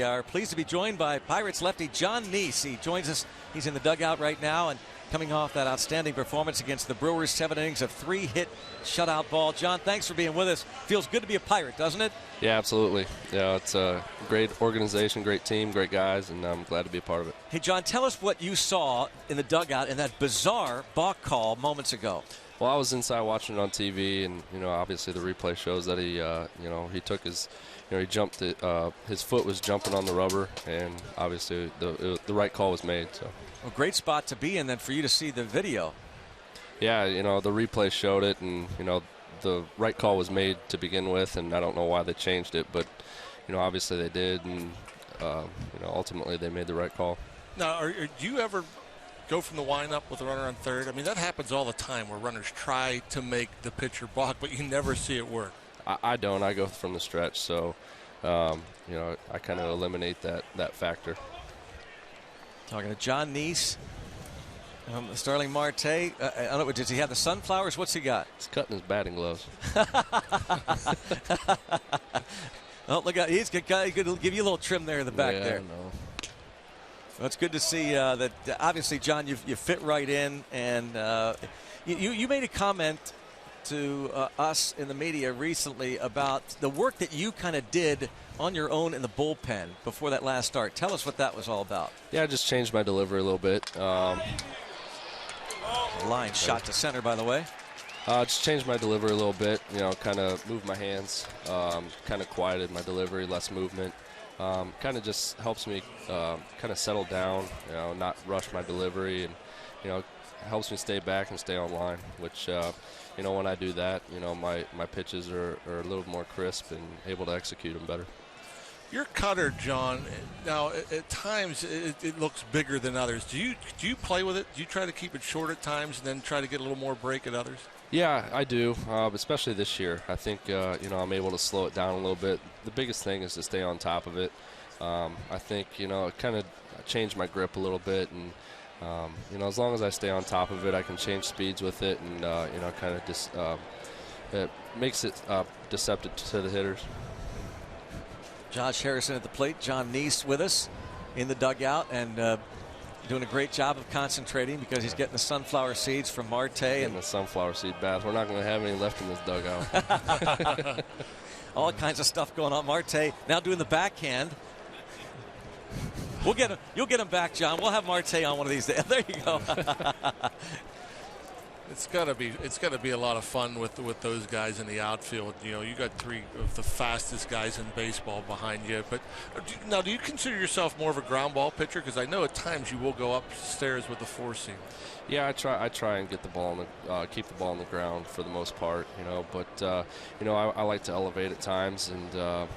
We are pleased to be joined by Pirates lefty Jon Niese. He joins us. He's in the dugout right now and coming off that outstanding performance against the Brewers, 7 innings of 3-hit shutout ball. John, thanks for being with us. Feels good to be a Pirate, doesn't it? Yeah, absolutely. Yeah, it's a great organization, great team, great guys, and I'm glad to be a part of it. Hey, John, tell us what you saw in the dugout in that bizarre balk call moments ago. Well, I was inside watching it on TV, and obviously the replay shows that he, he took his, he jumped it. His foot was jumping on the rubber, and obviously the right call was made. So. Well, great spot to be in, then, for you to see the video. Yeah, the replay showed it, and the right call was made to begin with, and I don't know why they changed it, but obviously they did, and ultimately they made the right call. Now, do you ever go from the windup with a runner on third? I mean, that happens all the time where runners try to make the pitcher balk, but you never see it work. I don't. I go from the stretch, so I kind of eliminate that factor. Talking to Jon Niese. Starling Marte, I don't know, does he have the sunflowers? What's he got? He's cutting his batting gloves. Oh, look out. He's going to give you a little trim there in the back there. No. Well, it's good to see that, obviously, John, you fit right in. And you made a comment to us in the media recently about the work that you kind of did on your own in the bullpen before that last start. Tell us what that was all about. Yeah, I just changed my delivery a little bit. Line shot to center, by the way. Just changed my delivery a little bit, kind of moved my hands, kind of quieted my delivery, less movement. Kind of just helps me kind of settle down, not rush my delivery, and, helps me stay back and stay on line, which, when I do that, my pitches are a little more crisp and able to execute them better. Your cutter, John, now at times it looks bigger than others. Do you play with it? Do you try to keep it short at times and then try to get a little more break at others? Yeah, I do, especially this year. I think, I'm able to slow it down a little bit. The biggest thing is to stay on top of it. I think, it kind of changed my grip a little bit, and, as long as I stay on top of it, I can change speeds with it, and, kind of just it makes it deceptive to the hitters. Josh Harrison at the plate, Jon Niese with us in the dugout, and doing a great job of concentrating because he's getting the sunflower seeds from Marte. And the sunflower seed bath. We're not going to have any left in this dugout. All kinds of stuff going on. Marte now doing the backhand. We'll get him. You'll get him back, John. We'll have Marte on one of these days. There you go. It's gotta be a lot of fun with those guys in the outfield. You got 3 of the fastest guys in baseball behind you. But now, do you consider yourself more of a ground ball pitcher? Because I know at times you will go upstairs with the 4-seam. Yeah, I try and get the ball keep the ball on the ground for the most part. But I like to elevate at times, and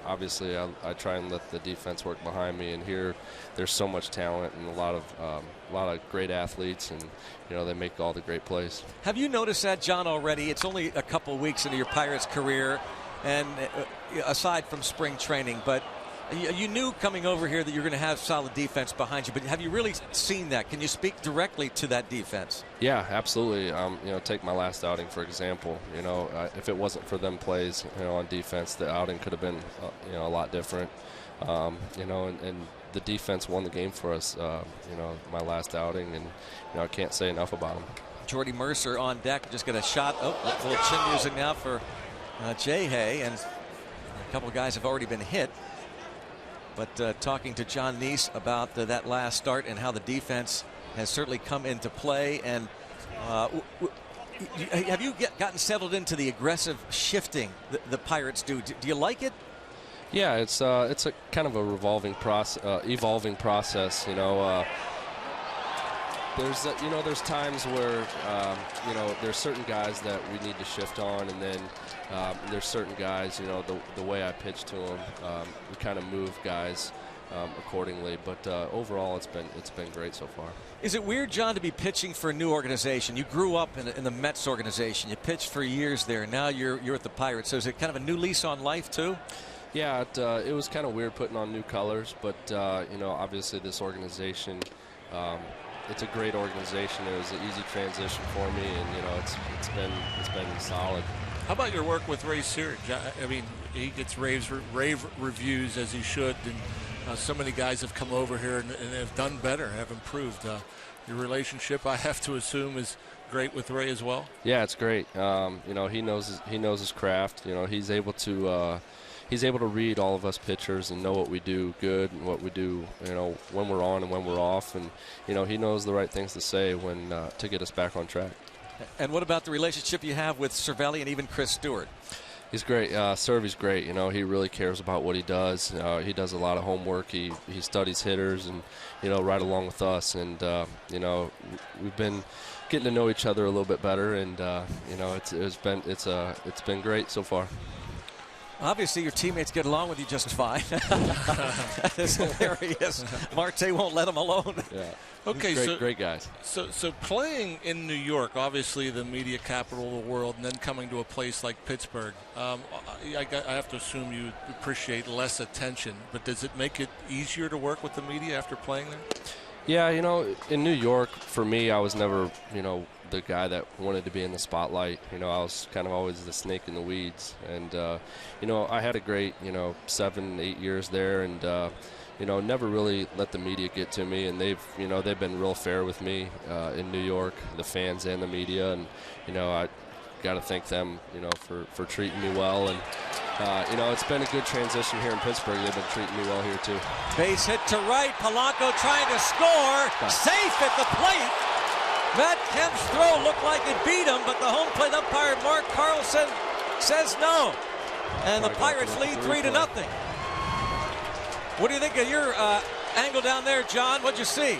obviously I try and let the defense work behind me. And here, there's so much talent and a lot of great athletes, and they make all the great plays. Have you noticed that, John, already? It's only a couple weeks into your Pirates career, and aside from spring training, but you knew coming over here that you're going to have solid defense behind you. But have you really seen that? Can you speak directly to that defense? Yeah, absolutely. Take my last outing for example. If it wasn't for them plays, on defense, the outing could have been, a lot different. And the defense won the game for us. My last outing, and I can't say enough about them. Jordy Mercer on deck, just got a shot. Oh, a little chin music now for Jay Hay, and a couple of guys have already been hit. But talking to Jon Niese about that last start and how the defense has certainly come into play. And have you gotten settled into the aggressive shifting the Pirates do? Do you like it? Yeah, it's a kind of a evolving process. There's times where there's certain guys that we need to shift on, and then there's certain guys, the way I pitch to them, we kind of move guys accordingly. But overall, it's been great so far. Is it weird, John, to be pitching for a new organization? You grew up in the Mets organization. You pitched for years there. Now you're at the Pirates. So is it kind of a new lease on life too? Yeah, it was kind of weird putting on new colors, but obviously this organization, it's a great organization. It was an easy transition for me, and it's been solid. How about your work with Ray Searage? I mean, he gets rave reviews, as he should. And so many guys have come over here and have done better, have improved. Your relationship, I have to assume, is great with Ray as well. Yeah, it's great. You know, he knows his craft. You know, he's able to read all of us pitchers and know what we do good and what we do, you know, when we're on and when we're off. And, you know, he knows the right things to say when to get us back on track. And what about the relationship you have with Cervelli and even Chris Stewart? He's great. Cervy's great. You know, he really cares about what he does. He does a lot of homework. He studies hitters and, you know, right along with us. And, you know, we've been getting to know each other a little bit better. And, you know, it's been great so far. Obviously, your teammates get along with you just fine. That is hilarious. Marte won't let him alone. Yeah. Okay, great guys. So playing in New York, obviously the media capital of the world, and then coming to a place like Pittsburgh, I have to assume you appreciate less attention. But does it make it easier to work with the media after playing there? Yeah, you know, in New York, for me, I was never, you know, the guy that wanted to be in the spotlight. You know, I was kind of always the snake in the weeds. And, you know, I had a great, you know, 7-8 years there, and, you know, never really let the media get to me. And they've been real fair with me in New York, the fans and the media. And, you know, I got to thank them, you know, for treating me well. And, you know, it's been a good transition here in Pittsburgh. They've been treating me well here, too. Base hit to right. Polanco trying to score. Safe at the plate. Matt Kemp's throw looked like it beat him, but the home plate umpire, Mark Carlson, says no. And the Pirates lead 3-0. What do you think of your angle down there, John? What'd you see?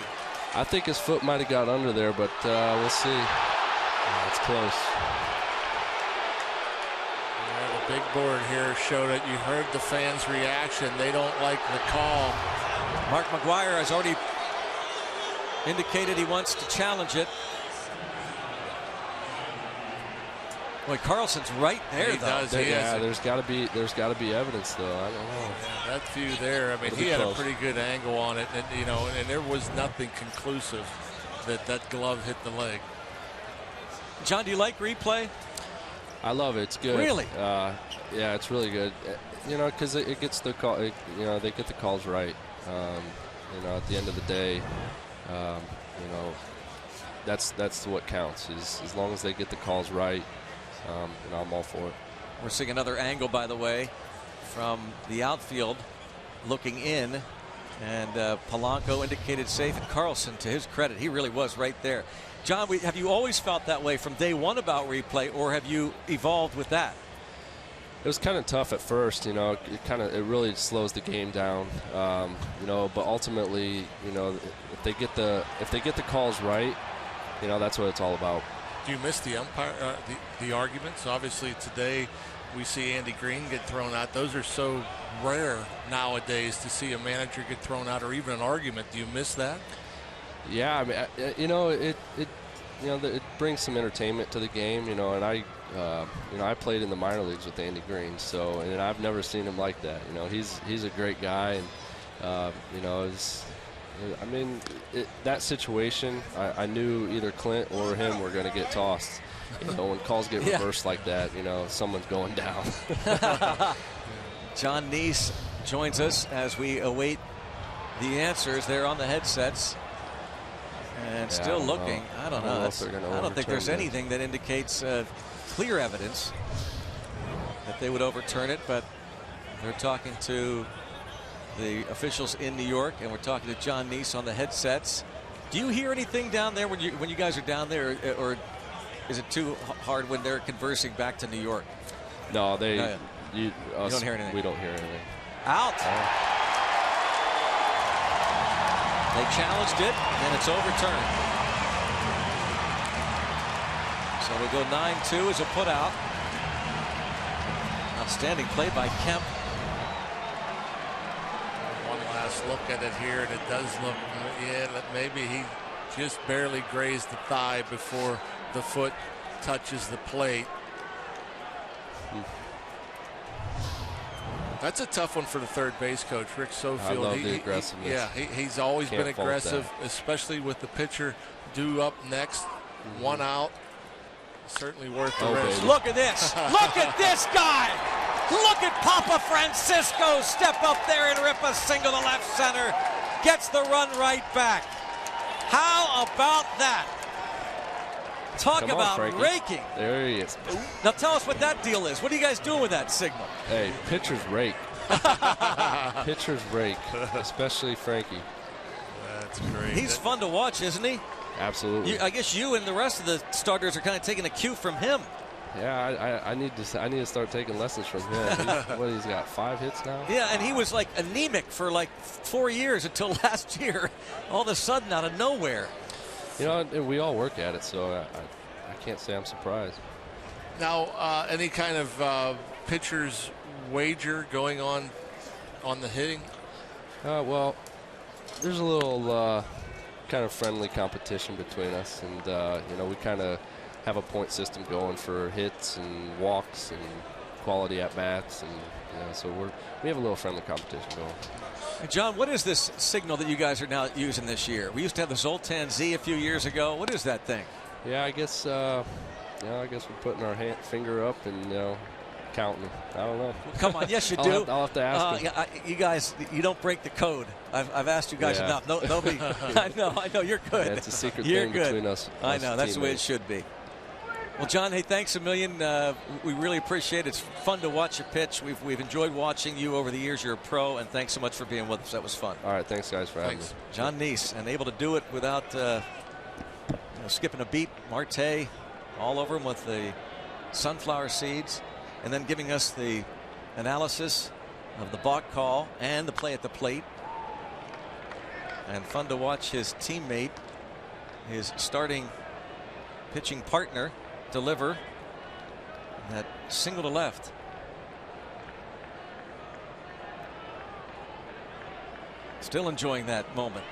I think his foot might have got under there, but we'll see. It's close. The big board here showed it. You heard the fans' reaction. They don't like the call. Mark McGwire has already indicated he wants to challenge it. Boy, Carlson's right there, he though. Does. There's got to be evidence, though. I don't know. Yeah, that view there. I mean, he had a pretty good angle on it, and you know, and there was nothing conclusive that glove hit the leg. John, do you like replay? I love it. It's good. Really? Yeah, it's really good. You know, because it gets the call. You know, they get the calls right. You know, at the end of the day, you know, that's what counts. Is as long as they get the calls right. You know, I'm all for it. We're seeing another angle, by the way, from the outfield, looking in, and Polanco indicated safe. And Carlson, to his credit, he really was right there. John, have you always felt that way from day one about replay, or have you evolved with that? It was kind of tough at first, you know. It really slows the game down, you know. But ultimately, you know, if they get the calls right, you know, that's what it's all about. Do you miss the umpire, the arguments? Obviously, today we see Andy Green get thrown out. Those are so rare nowadays to see a manager get thrown out, or even an argument. Do you miss that? Yeah, I mean, you know, it brings some entertainment to the game, you know. And I played in the minor leagues with Andy Green, so, and I've never seen him like that. You know, he's a great guy, and you know, I mean, that situation, I knew either Clint or him were going to get tossed. You know, when calls get reversed like that, you know, someone's going down. John Niese joins us as we await the answers. They're on the headsets and still looking. I don't know. I don't think there's anything that indicates clear evidence that they would overturn it, but they're talking to the officials in New York, and we're talking to John Niese on the headsets. Do you hear anything down there when you guys are down there, or is it too hard when they're conversing back to New York? No, you don't hear anything. We don't hear anything. Out. They challenged it, and it's overturned. So we'll go 9-2 as a putout. Outstanding play by Kemp. One last look at it here, and it does look, maybe he just barely grazed the thigh before the foot touches the plate. That's a tough one for the third base coach, Rick Sofield. I love the aggressiveness. He's always been aggressive, especially with the pitcher due up next. One out. Certainly worth the risk. Look at this. Look at this guy. Look at Papa Francisco step up there and rip a single to left center. Gets the run right back. How about that? Talk about raking. There he is. Now tell us what that deal is. What are you guys doing with that signal? Hey, pitchers rake. Pitchers rake, especially Frankie. That's great. He's fun to watch, isn't he? Absolutely. I guess you and the rest of the starters are kind of taking a cue from him. Yeah, I need to start taking lessons from him. He's got 5 hits now? Yeah, and he was like anemic for like 4 years until last year. All of a sudden, out of nowhere. You know, we all work at it, so I can't say I'm surprised. Now, any kind of pitcher's wager going on the hitting? Well, there's a little kind of friendly competition between us, and you know, we kind of have a point system going for hits and walks and quality at bats, and you know, so we have a little friendly competition going. Hey, John, what is this signal that you guys are now using this year? We used to have the Zoltan Z a few years ago. What is that thing? Yeah, I guess we're putting our finger up and counting. I don't know. Come on, yes you do. I'll have to ask him. You guys, you don't break the code. I've asked you guys enough. Nobody. I know you're good. Yeah, it's a secret you're thing good. between us. I know that's teammates. the way it should be. Well, John, hey, thanks a million. We really appreciate it. It's fun to watch you pitch. We've enjoyed watching you over the years. You're a pro, and thanks so much for being with us. That was fun. All right, thanks guys for having me. John Niese, and able to do it without skipping a beat. Marte all over him with the sunflower seeds, and then giving us the analysis of the balk call and the play at the plate. And fun to watch his teammate, his starting pitching partner, deliver that single to left. Still enjoying that moment.